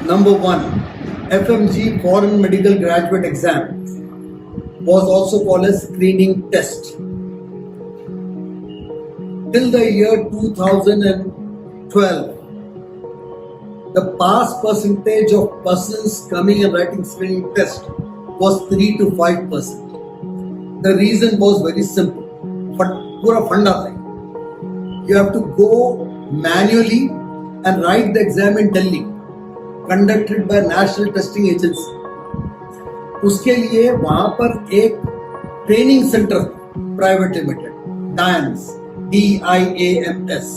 Number one, FMGE Foreign Medical Graduate Exam was also called as screening test. Till the year 2012, the pass percentage of persons coming and writing screening test was 3 to 5%. The reason was very simple, but pura funda hai. You have to go manually and write the exam in Delhi, conducted by National Testing Agency. उसके लिए वहां पर एक training centre private limited Diams DIAMS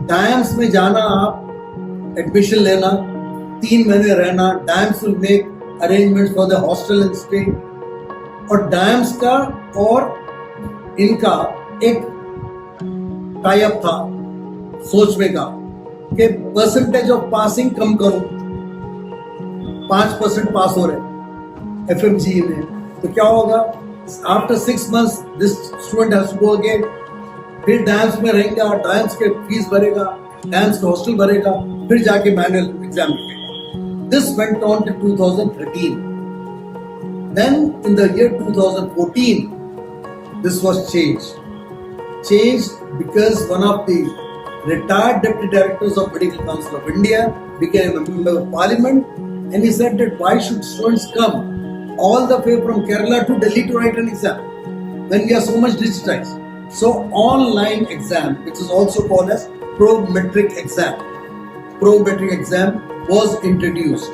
Diams में जाना, आप admission लेना, 3 महीने रहना. Diams will make arrangement for the hostel and stay. और डायम्स का और इनका एक टाई अप था सोच में का कि परसेंटेज ऑफ पासिंग कम करो. 5% पास हो रहे FMGE में, तो क्या होगा? After 6 months this student has to go again. फिर डायम्स में रहेगा, डायम्स के फीस भरेगा, डायम्स के हॉस्टल भरेगा, फिर जाके मैनुअल एग्जाम लिखेगा. This went on till 2013. Then in the year 2014, this was changed because one of the retired deputy directors of Medical Council of India became a member of parliament, and he said that why should students come all the way from Kerala to Delhi to write an exam when we are so much digitized? So online exam, which is also called as prometric exam was introduced,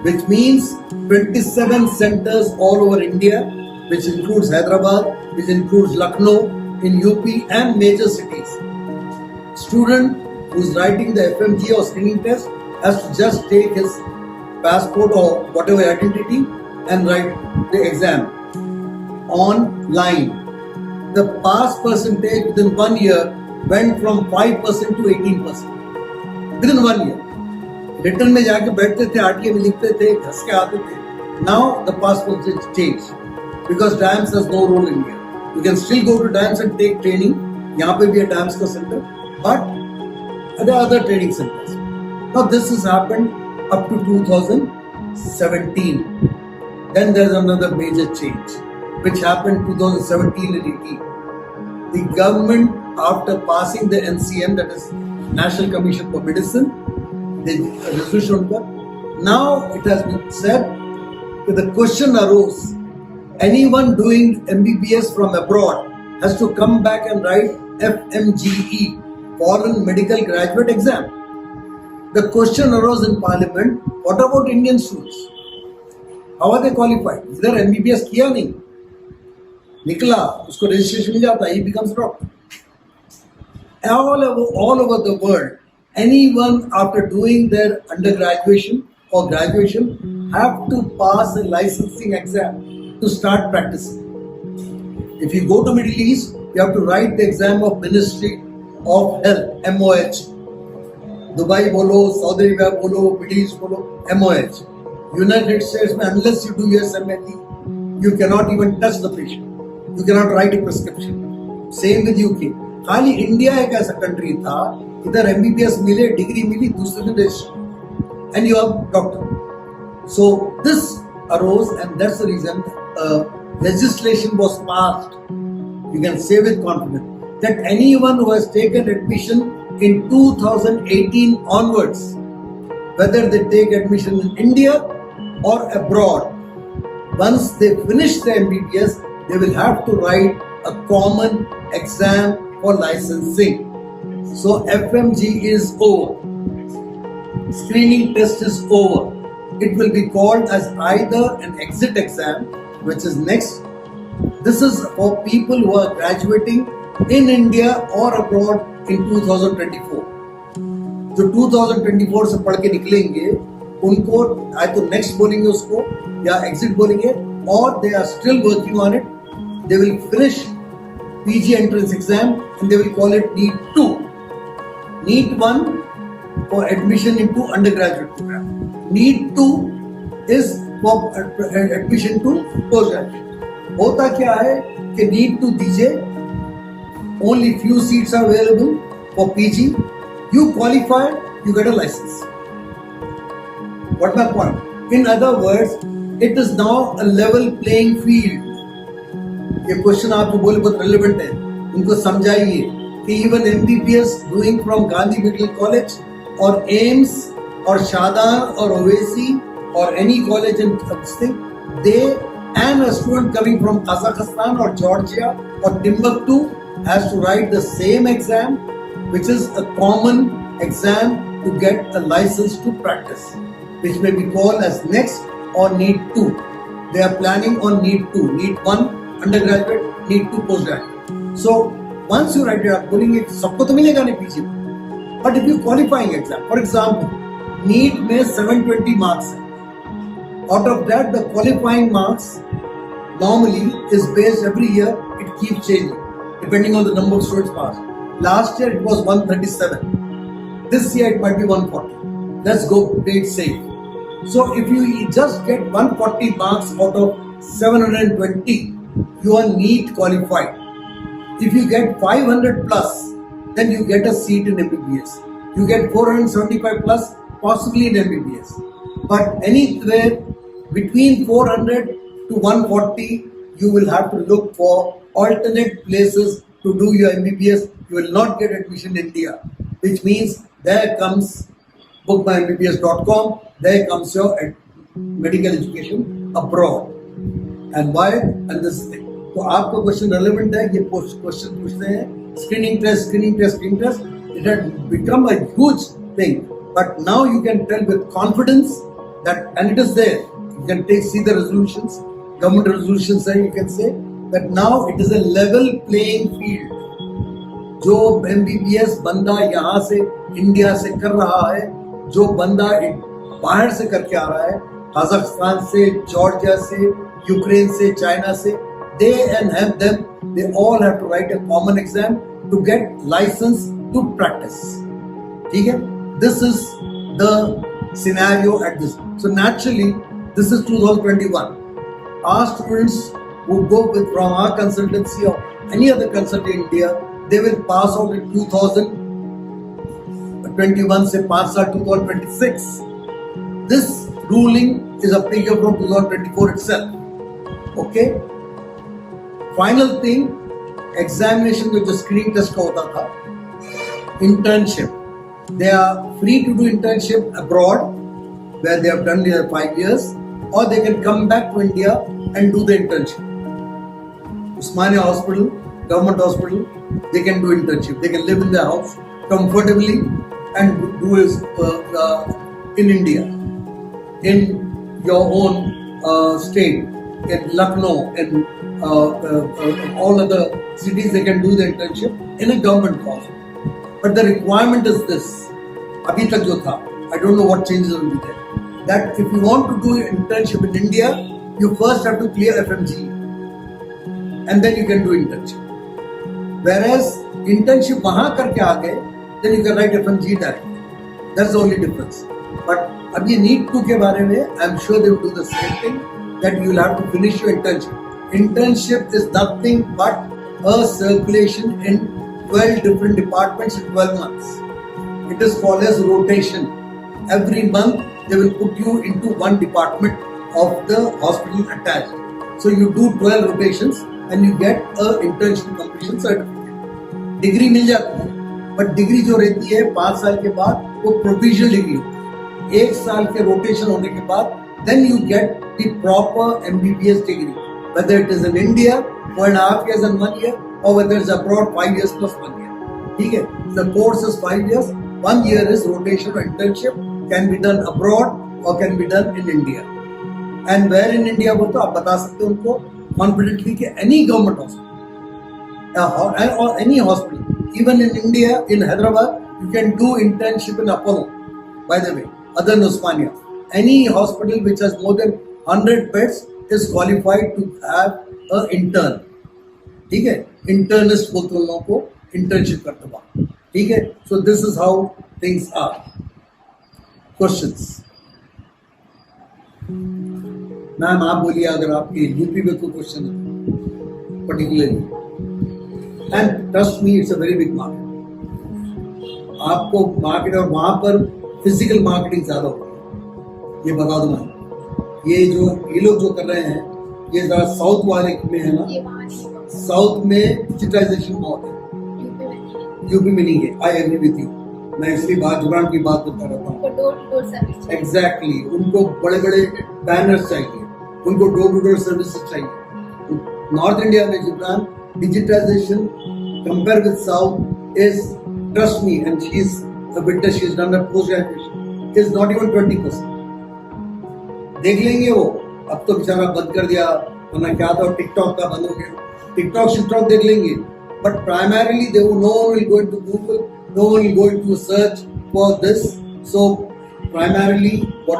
which means 27 centers all over India, which includes Hyderabad, which includes Lucknow in UP and major cities. Student who's writing the FMGE or screening test has to just take his passport or whatever identity and write the exam online. The pass percentage within 1 year went from 5% to 18%. Within 1 year. Written में जाके बैठते थे, RTA में लिखते थे, घस के आते थे. Now the pass percentage changed because DIAMS has no role in here. You can still go to DIAMS and take training. यहाँ पे भी है DIAMS का center, but there are other training centers. Now this has happened up to 2017. Then there's another major change which happened 2017 and 18. The government, after passing the NCM, that is National Commission for Medicine, the resolution, now it has been said that the question arose, anyone doing MBBS from abroad has to come back and write FMGE, Foreign Medical Graduate Exam. The question arose in Parliament, what about Indian students? How are they qualified? इधर MBBS किया नहीं, निकला, उसको registration मिल जाता, he becomes a doctor. All over the world, anyone after doing their undergraduation or graduation have to pass a licensing exam to start practicing. If you go to Middle East, you have to write the exam of Ministry of Health, MOH. Dubai bolo, Saudi Arabia bolo, Middle East bolo, MOH. United States, unless you do USMLE, you cannot even touch the patient. You cannot write a prescription. Same with UK. खाली India एक ऐसा country था, इधर MBBS मिले, degree मिली, दूसरे देश, and you are doctor. So this arose, and that's the reason legislation was passed. You can say with confidence that anyone who has taken admission in 2018 onwards, whether they take admission in India or abroad, once they finish the MBBS, they will have to write a common exam for licensing. So FMGE is over. Screening test is over. It will be called as either an exit exam, which is next. This is for people who are graduating in India or abroad in 2024. जो 2024 से पढ़ के निकलेंगे, उनको आए तो next बोलेंगे उसको या एग्जिट बोलेंगे, और they are still working on it. They will finish PG entrance exam and they will call it NEET 2. NEET 1 for admission into undergraduate program. NEET 2 is for admission to postgraduate. होता क्या है कि NEET 2 दीजिए, only few seats are available for PG. You qualify, you get a license. What my point? In other words, it is now a level playing field. ये question आप जो बोले बहुत रेलेवेंट है, उनको समझाइए कि even MBBS doing from Gandhi medical college और एम्स और शादान और ओवेसी और any college in they and a student coming from Kazakhstan or Georgia or Timbuktu has to write the same exam, which is a common exam to get a license to practice, which may be called as NEXT or NEET 2. They are planning on NEET 2, NEET 1 undergraduate, NEET 2 postgraduate. So once you write it up, बोलेंगे सबको तो मिलेगा नहीं पीछे, but if you qualifying exam, for example, NEET में 720 marks है. Out of that, the qualifying marks normally is based every year. It keeps changing depending on the number of students passed. Last year it was 137. This year it might be 140. Let's go play it safe. So if you just get 140 marks out of 720, you are NEET qualified. If you get 500 plus, then you get a seat in MBBS. You get 475 plus, possibly in MBBS. But anywhere between 400 to 140, you will have to look for alternate places to do your MBBS. You will not get admission in India, which means there comes BookMyMBBS.com, there comes your medical education abroad. And why? And this thing. तो आपका question relevant है, ये question पूछते हैं screening test. It had become a huge thing, but now you can tell with confidence that, and it is there. You can see the resolutions, government resolutions है, you can say that now it is a level playing field. जो MBBS बंदा यहाँ से India से कर रहा है, जो बंदा बाहर से करके आ रहा है, कजाकिस्तान से, जॉर्जिया से, यूक्रेन से, चाइना से, they and have them, they all have to write a common exam to get license to practice. ठीक है? This is the scenario at this. So naturally, this is 2021. Our students who go with from our consultancy or any other consultant in India, they will pass out in 2021 से 5 साल 2026. This ruling is applicable from 2024 itself. Okay? Final thing, examination में जो screening test का होता था, internship. They are free to do internship abroad, where they have done their 5 years, or they can come back to India and do the internship. Usmania Hospital, government hospital, they can do internship. They can live in their house comfortably and do it in India, in your own state, in Lucknow, in all other cities. They can do the internship in a government hospital. But the requirement is this. अभी तक जो था, I don't know what changes will be there. That if you want to do internship in India, you first have to clear FMGE, and then you can do internship. Whereas internship वहाँ करके आ गए, then you can write FMGE directly. That's the only difference. But अब ये NEET 2 के बारे में, I'm sure they will do the same thing, that you will have to finish your internship. Internship is nothing but a circulation in 12 different departments in 12 months. It is called as rotation. Every month they will put you into one department of the hospital attached. So you do 12 rotations and you get a internship completion certificate. Degree मिल जाती है, but degree जो रहती है 5 साल के बाद वो provisional degree होती है. 1 साल के rotation होने के बाद then you get the proper MBBS degree, whether it is in India 4.5 years and 1 year, or whether it's abroad 5 years plus 1 year. ठीक है? The course is 5 years. 1 year is rotation or internship, can be done abroad or can be done in India. And where in India वो तो आप बता सकते हो उनको confidently कि any government hospital or any hospital, even in India, in Hyderabad, you can do internship in Apollo, by the way, other than Usmania. Any hospital which has more than 100 beds is qualified to have an intern. ठीक है? Internist बोलते हैं लोगों को, internship करते हुआ. ठीक है? So this is how things are. Questions? Ma'am आप बोलिए अगर आपके यूपी में कोई क्वेश्चन है particularly. And trust me, it's a very big market. आपको मार्केट, और वहां पर फिजिकल मार्केटिंग ज्यादा होती है. ये बता दूं मैं, ये लोग जो कर रहे हैं ये जरा साउथ वाले में है ना, साउथ में डिजिटाइजेशन बहुत है, यूपी में नहीं है। आई एग्री विद यू, मैं इसलिए बात जुबान की बात करता रहता हूँ। एग्जैक्टली, उनको बड़े बड़े बैनर्स चाहिए, उनको डोर टू डोर सर्विस चाहिए। नॉर्थ इंडिया में Jibran digitization compare with south is, trust me, and she is a witness, she has done her post graduation, is not even 20%. देख लेंगे वो, अब तो बेचारा बंद कर दिया, वरना क्या था, टिकटॉक का बंद हो गया, टिकटॉक देख लेंगे, but primarily no one will go into Google, no one will go into search for this. So primarily what